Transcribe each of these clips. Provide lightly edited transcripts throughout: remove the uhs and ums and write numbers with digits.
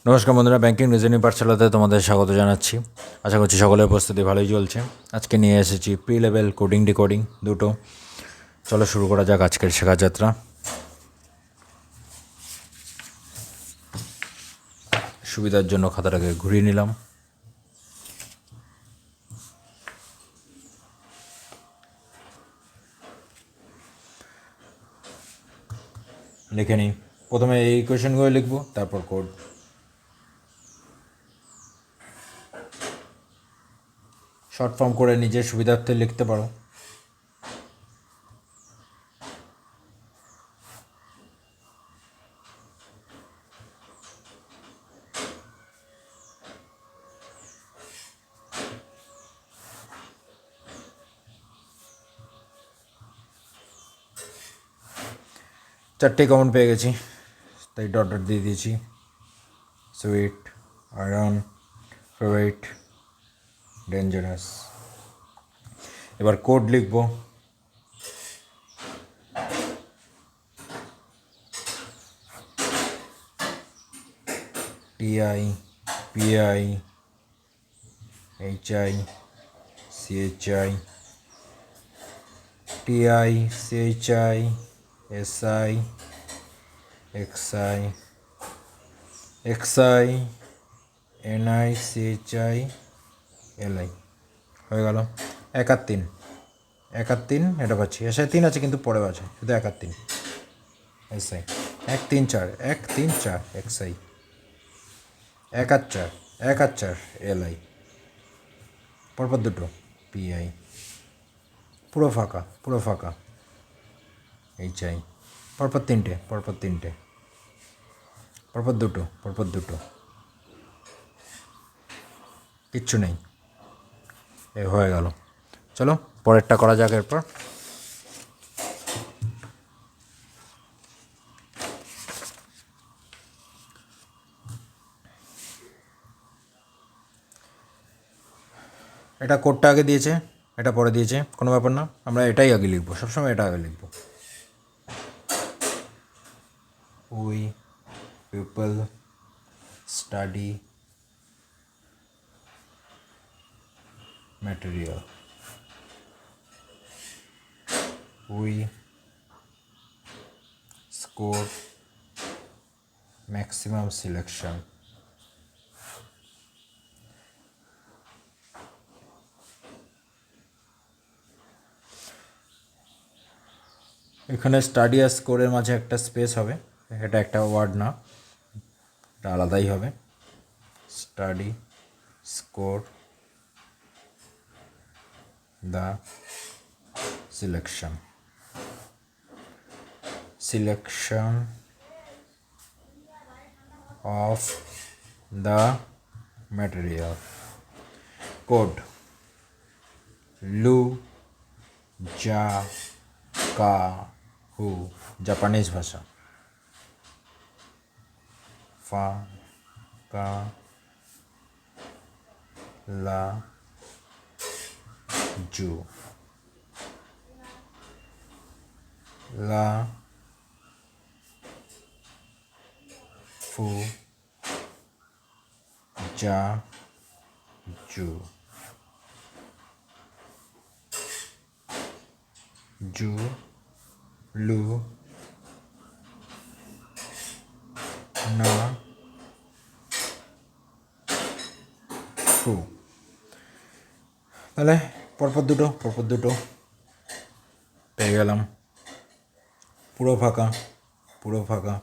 নমস্কার বন্ধুরা, banking reasoning পাঠশালাতে তোমাদের স্বাগত জানাচ্ছি। আশা করছি সকলের প্রস্তুতি ভালোই চলছে। আজকে নিয়ে এসেছি প্রি লেভেল কোডিং ডিকোডিং দুটো। চলো শুরু করা যাক আজকের শেখা যাত্রা। সুবিধার জন্য খাতাটাকে ঘুরিয়ে নিলাম। লিখে নিই। প্রথমে এই কোয়েশনগুলো লিখবো, তারপর কোড। শর্ট ফর্ম করে নিজের সুবিধার্থে লিখতে পারো। চারটে কমন পেয়ে গেছি, তাই ডট ডট দিয়ে দিয়েছি। Sweet, iron, favourite, dangerous. এবার কোড লিখব। TI, PI, HI, CHI, TI, CHI, SI, XI, XI, NI, CHI, LI. হয়ে গেল। 1 আর 3, 1 আর 3 এটা পাচ্ছি। এসআই 3 আছে কিন্তু পরে আছে, শুধু 1 আর 3। এসআই 1 3 4, 1 3 4 এক্সআই, 1 আর 4, 1 আর 4 এলআই, পরপর দুটো পিআই, পুরো ফাঁকা পুরো ফাঁকা এইচআই, পরপর তিনটে পরপর তিনটে, পরপর দুটো পরপর দুটো, কিচ্ছু নেই। এ হয়ে গেল। চলো পরেরটা করা যাক। এরপর এটা কোডটা আগে দিয়েছে, এটা পরে দিয়েছে, কোনো ব্যাপার না। আমরা এটাই আগে লিখবো, সবসময় এটা আগে লিখবো। We people study material. We score maximum selection. এখানে স্টাডি আর স্কোরের মাঝে একটা স্পেস হবে, এটা একটা ওয়ার্ড না, এটা আলাদাই হবে। Study score the selection of the material. Code lu ja ka hu, Japanese ভাষা। ফা কা লা জু, লা ফু জা জু, জু লু না ফু। তাহলে পরপর দুটো পেয়ে গেলাম। পুরো ফাঁকা পুরো ফাঁকা,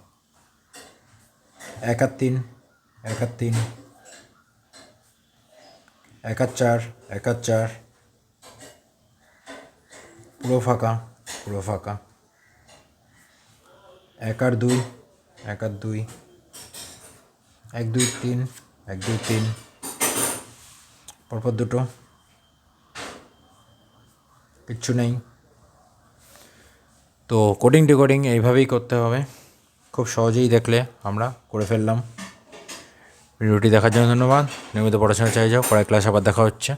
1 আর 3, 1 আর 3, 1 আর 4, 1 আর 4, পুরো ফাঁকা পুরো ফাঁকা, 1 আর 2, 1 আর 2, 1 2 3, 1 2 3, পরপর দুটো, কিচ্ছু নেই। তো কোডিং ডিকোডিং এইভাবেই করতে হবে, খুব সহজেই দেখলে আমরা করে ফেললাম। ভিডিওটি দেখার জন্য ধন্যবাদ। নিয়মিত পড়াশোনা চালিয়ে যাও, পরের ক্লাস আবার দেখা হচ্ছে।